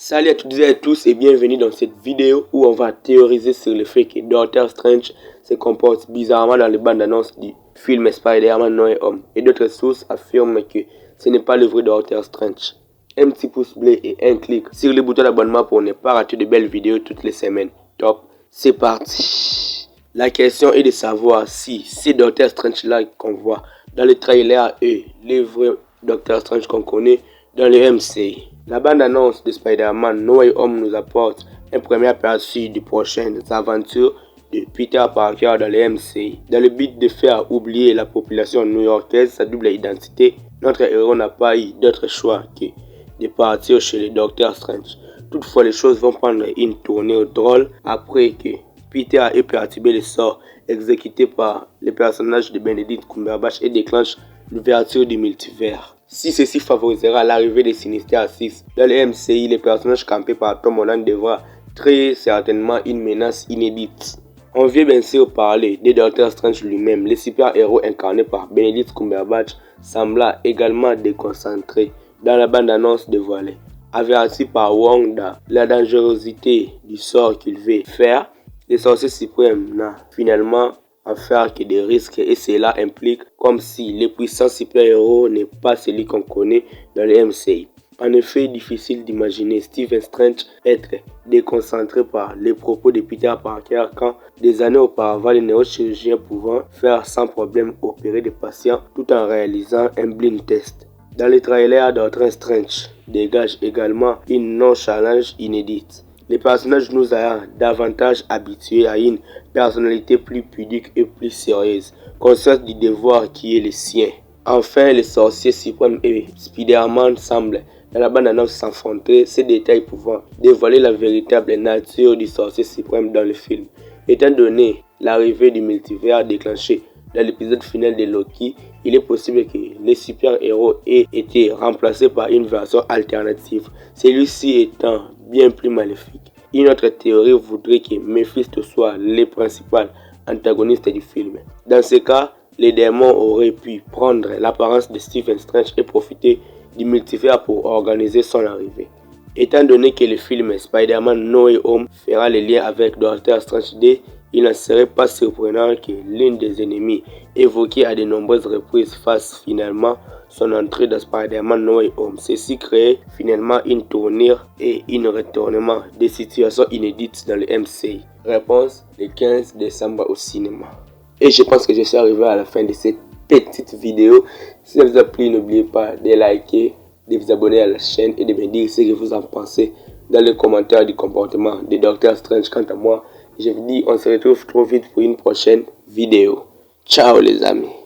Salut à toutes et à tous et bienvenue dans cette vidéo où on va théoriser sur le fait que Doctor Strange se comporte bizarrement dans les bandes annonces du film Spider-Man No Way Home et d'autres sources affirment que ce n'est pas le vrai Doctor Strange. Un petit pouce bleu et un clic sur le bouton d'abonnement pour ne pas rater de belles vidéos toutes les semaines. Top, c'est parti. La question est de savoir si c'est Doctor Strange là qu'on voit dans le trailer est le vrai Doctor Strange qu'on connaît dans le MCU. La bande-annonce de Spider-Man No Way Home nous apporte un premier aperçu des prochaines aventures de Peter Parker dans le MCU. Dans le but de faire oublier la population new-yorkaise sa double identité, notre héros n'a pas eu d'autre choix que de partir chez le Docteur Strange. Toutefois, les choses vont prendre une tournure drôle après que Peter ait perturbé le sort exécuté par le personnage de Benedict Cumberbatch et déclenche l'ouverture du multivers. Si ceci favorisera l'arrivée des Sinister Six dans le MCU, les personnages campés par Tom Holland devra très certainement une menace inédite. On vient bien sûr parler de Doctor Strange lui-même. Le super-héros incarné par Benedict Cumberbatch sembla également déconcentré dans la bande-annonce dévoilée. Averti par Wanda la dangerosité du sort qu'il veut faire, le sorcier suprême n'a finalement à faire que des risques et cela implique comme si le puissant super-héros n'est pas celui qu'on connaît dans le MCU. En effet, difficile d'imaginer Stephen Strange être déconcentré par les propos de Peter Parker quand des années auparavant les neurochirurgiens pouvant faire sans problème opérer des patients tout en réalisant un blind test. Dans le trailer, Doctor Strange dégage également une nonchalance inédite. Les personnages nous ayant davantage habitués à une personnalité plus pudique et plus sérieuse, consciente du devoir qui est le sien. Enfin, le sorcier suprême et Spider-Man semblent dans la bande-annonce s'affronter, ces détails pouvant dévoiler la véritable nature du sorcier suprême dans le film. Étant donné l'arrivée du multivers déclenché dans l'épisode final de Loki, il est possible que les super-héros aient été remplacés par une version alternative, celui-ci étant bien plus maléfique. Une autre théorie voudrait que Mephisto soit le principal antagoniste du film. Dans ce cas, les démons auraient pu prendre l'apparence de Stephen Strange et profiter du multivers pour organiser son arrivée. Étant donné que le film Spider-Man No Way Home fera le lien avec Doctor Strange 2, il ne serait pas surprenant que l'une des ennemis évoqués à de nombreuses reprises fasse finalement son entrée dans Spider-Man No Way Home. Ceci crée finalement une tournure et un retournement des situations inédites dans le MCU. Réponse le 15 décembre au cinéma. Et je pense que je suis arrivé à la fin de cette petite vidéo. Si ça vous a plu, n'oubliez pas de liker, de vous abonner à la chaîne et de me dire ce que vous en pensez dans les commentaires du comportement de Doctor Strange. Quant à moi, je vous dis on se retrouve trop vite pour une prochaine vidéo. Ciao les amis.